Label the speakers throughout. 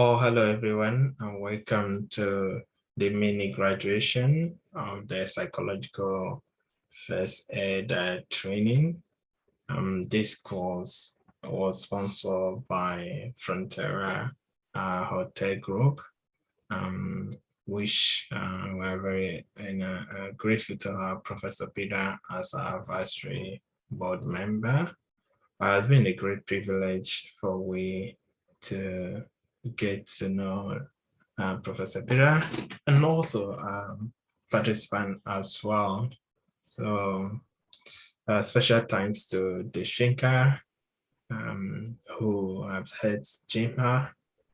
Speaker 1: Oh, hello everyone, and welcome to the mini graduation of the psychological first aid training. This course was sponsored by Frontera Hotel Group, which we're very grateful to have Professor Peter as our advisory board member. It's been a great privilege for we to get to know Professor Peter and also participant as well. So special thanks to Deshinka, who have helped JIMA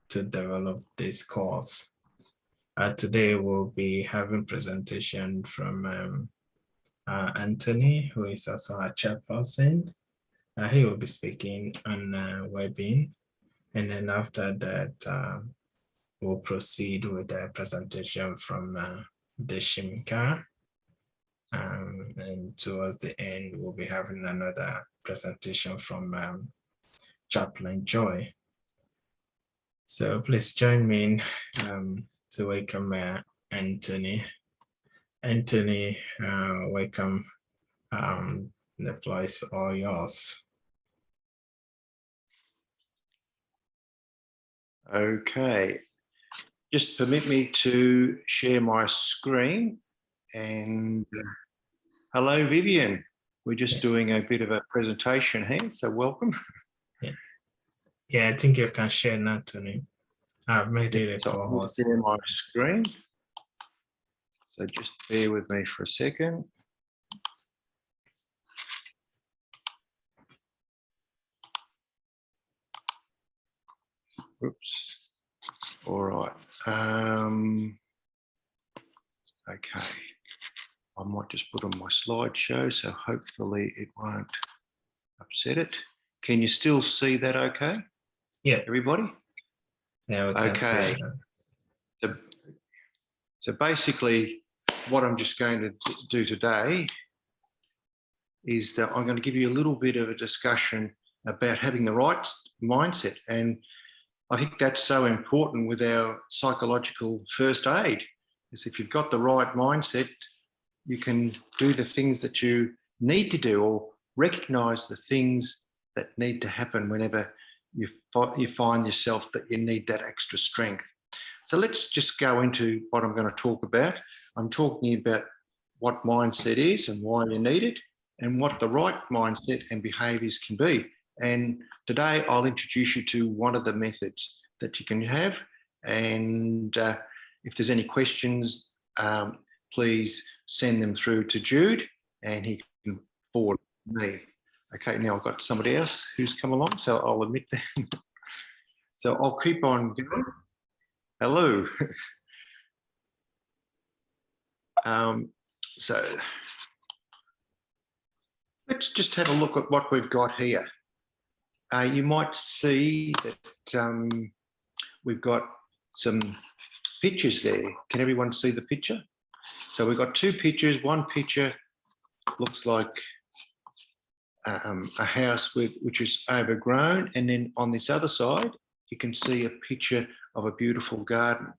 Speaker 1: to develop this course. Today we'll be having presentation from Anthony, who is also a chairperson. He will be speaking on webbing, and then after that, we'll proceed with the presentation from Deshimka. And towards the end, we'll be having another presentation from Chaplain Joy. So please join me in to welcome Anthony. Anthony, welcome. The floor is all yours.
Speaker 2: Okay, just permit me to share my screen. And hello, Vivian. We're just doing a bit of a presentation here, so welcome.
Speaker 1: Yeah, I think you can share now, Tony. I've made it a
Speaker 2: So I'll share my screen. So just bear with me for a second. Oops. All right. Okay. I might just put on my slideshow, so hopefully it won't upset it. Can you still see that okay?
Speaker 1: Yeah.
Speaker 2: Everybody?
Speaker 1: Yeah, we can see
Speaker 2: that. So basically, what I'm just going to do today is that I'm going to give you a little bit of a discussion about having the right mindset. And I think that's so important with our psychological first aid, is if you've got the right mindset, you can do the things that you need to do or recognize the things that need to happen whenever you find yourself that you need that extra strength. So let's just go into what I'm going to talk about. I'm talking about what mindset is and why you need it, and what the right mindset and behaviors can be. And today I'll introduce you to one of the methods that you can have. And if there's any questions, please send them through to Jude and he can forward me. Okay, now I've got somebody else who's come along, so I'll admit that. So I'll keep on going. Hello. So let's just have a look at what we've got here. You might see that we've got some pictures there. Can everyone see the picture? So we've got two pictures. One picture looks like a house which is overgrown, and then on this other side you can see a picture of a beautiful garden.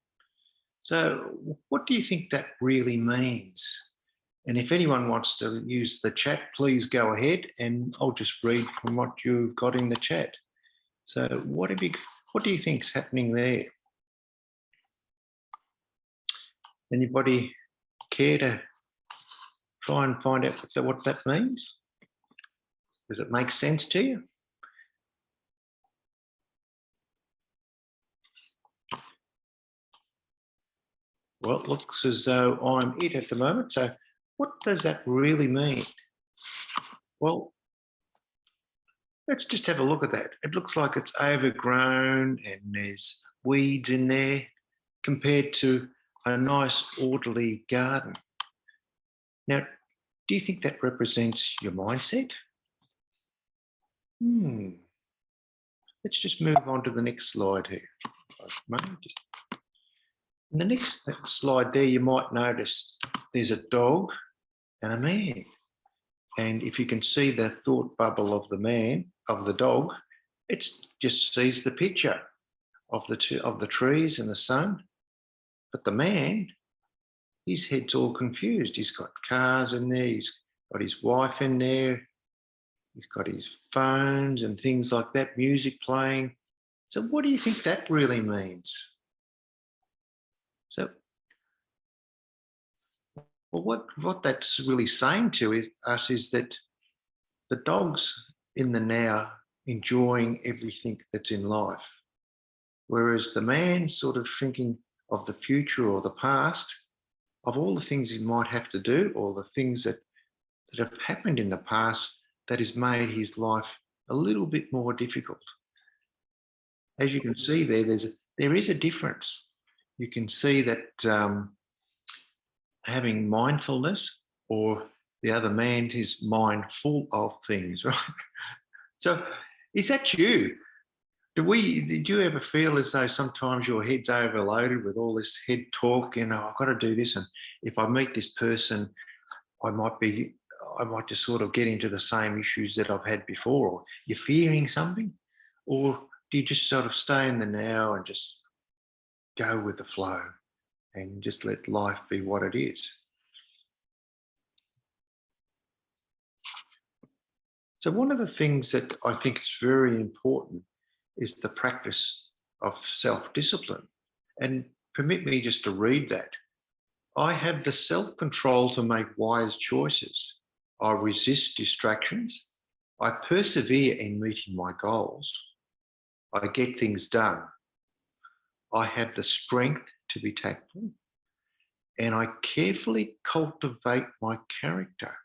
Speaker 2: So what do you think that really means? And if anyone wants to use the chat, please go ahead, and I'll just read from what you've got in the chat. So what do you think's happening there? Anybody care to try and find out what that means? Does it make sense to you? Well, it looks as though I'm it at the moment. So what does that really mean? Well, let's just have a look at that. It looks like it's overgrown and there's weeds in there compared to a nice orderly garden. Now, do you think that represents your mindset? Let's just move on to the next slide here. In the next slide there, you might notice there's a dog and a man. And if you can see the thought bubble of the dog, it just sees the picture of the trees and the sun. But the man, his head's all confused. He's got cars in there. He's got his wife in there. He's got his phones and things like that, music playing. So what do you think that really means? So, well, what that's really saying to us is that the dog's in the now, enjoying everything that's in life, whereas the man's sort of thinking of the future or the past, of all the things he might have to do, or the things that have happened in the past that has made his life a little bit more difficult. As you can see there, there is a difference. You can see that having mindfulness, or the other man is mindful of things, right? So is that you? Did you ever feel as though sometimes your head's overloaded with all this head talk, I've got to do this, and if I meet this person, I might just sort of get into the same issues that I've had before, or you're fearing something? Or do you just sort of stay in the now and just go with the flow and just let life be what it is? So one of the things that I think is very important is the practice of self-discipline. And permit me just to read that. I have the self-control to make wise choices. I resist distractions. I persevere in meeting my goals. I get things done. I have the strength to be tactful. And I carefully cultivate my character.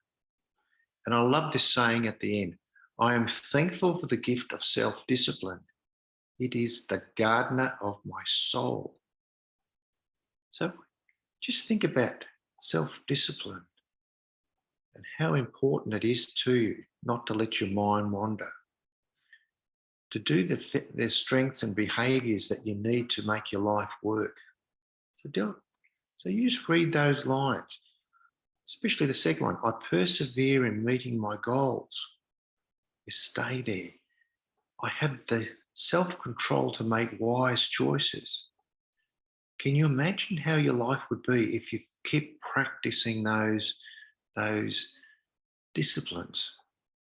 Speaker 2: And I love this saying at the end. I am thankful for the gift of self-discipline. It is the gardener of my soul. So just think about self-discipline and how important it is to you not to let your mind wander, to do the strengths and behaviours that you need to make your life work. So do it. So you just read those lines, especially the second one. I persevere in meeting my goals. You stay there. I have the self-control to make wise choices. Can you imagine how your life would be if you keep practicing those disciplines?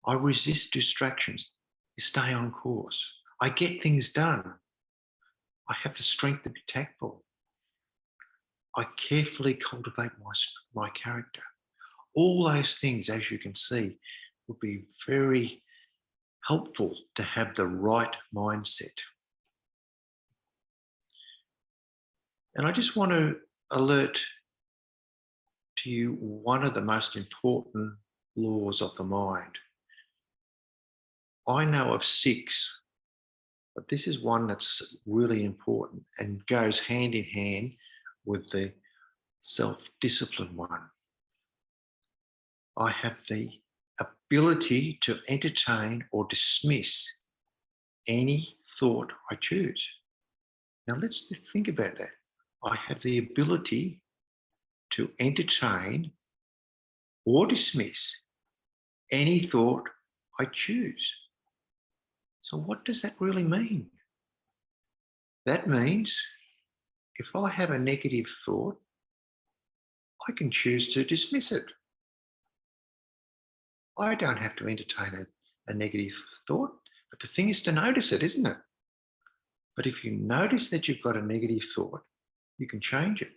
Speaker 2: I resist distractions. You stay on course. I get things done. I have the strength to be tactful. I carefully cultivate my character. All those things, as you can see, would be very helpful to have the right mindset. And I just want to alert to you one of the most important laws of the mind. I know of 6, but this is one that's really important and goes hand in hand with the self-discipline one. I have the ability to entertain or dismiss any thought I choose. Now let's think about that. I have the ability to entertain or dismiss any thought I choose. So what does that really mean? That means if I have a negative thought, I can choose to dismiss it. I don't have to entertain a negative thought, but the thing is to notice it, isn't it? But if you notice that you've got a negative thought, you can change it.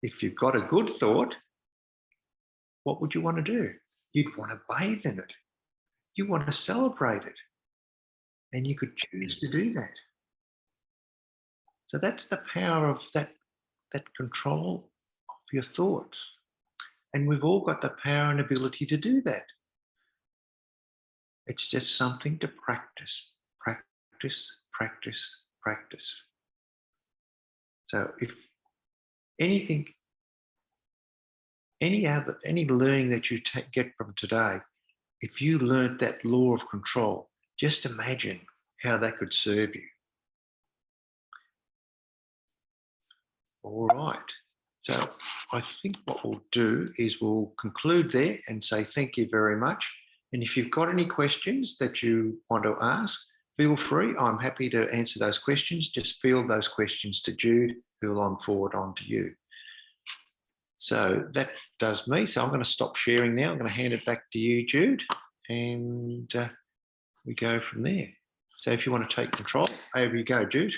Speaker 2: If you've got a good thought, what would you want to do? You'd want to bathe in it. You want to celebrate it. And you could choose to do that. So that's the power of that control of your thoughts. And we've all got the power and ability to do that. It's just something to practice, practice, practice, practice. So if anything, any learning that you get from today, if you learned that law of control, just imagine how that could serve you. All right. So I think what we'll do is we'll conclude there and say thank you very much. And if you've got any questions that you want to ask, feel free. I'm happy to answer those questions. Just field those questions to Jude, who will forward on to you. So that does me. So I'm going to stop sharing now. I'm going to hand it back to you, Jude, and we go from there. So if you want to take control, over you go, Jude.